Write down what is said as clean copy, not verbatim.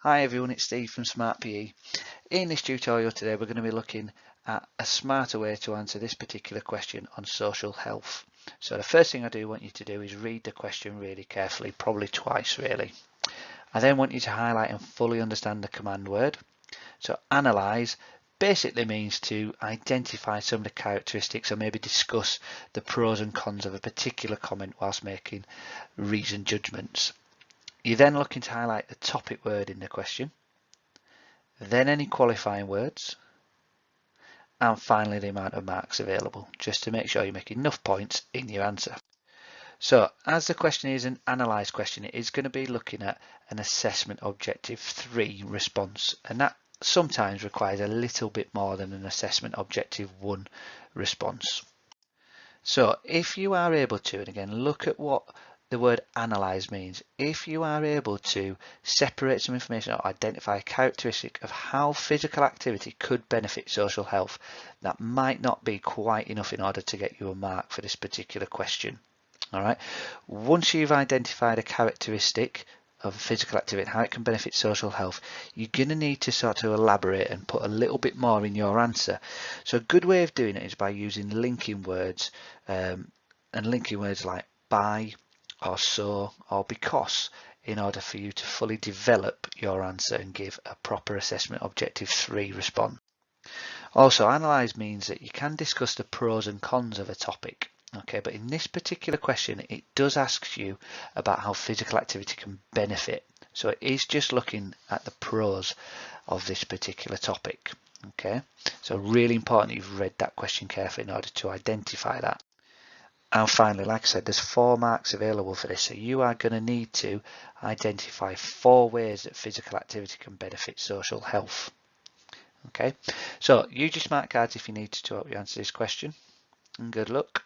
Hi everyone, it's Steve from Smart PE. In this tutorial today we're going to be looking at a smarter way to answer this particular question on social health. So the first thing I do want you to do is read the question really carefully, probably twice really. I then want you to highlight and fully understand the command word. So analyse basically means to identify some of the characteristics or maybe discuss the pros and cons of a particular comment whilst making reasoned judgments. You're then looking to highlight the topic word in the question, then any qualifying words, and finally the amount of marks available, just to make sure you make enough points in your answer. So as the question is an analyse question, it is going to be looking at an assessment objective 3 response, and that sometimes requires a little bit more than an assessment objective 1 response. So if you are able to, and again look at what the word analyse means, if you are able to separate some information or identify a characteristic of how physical activity could benefit social health, that might not be quite enough in order to get you a mark for this particular question. All right. Once you've identified a characteristic of physical activity and how it can benefit social health, you're going to need to sort of elaborate and put a little bit more in your answer. So a good way of doing it is by using linking words, and linking words like by or so or because, in order for you to fully develop your answer and give a proper assessment objective 3 response. Also, analyse means that you can discuss the pros and cons of a topic. Okay, but in this particular question, it does ask you about how physical activity can benefit. So it is just looking at the pros of this particular topic. Okay, so really important you've read that question carefully in order to identify that. And finally, like I said, there's 4 marks available for this. So you are going to need to identify 4 ways that physical activity can benefit social health. Okay, so use your smart cards if you need to help you answer this question, and good luck.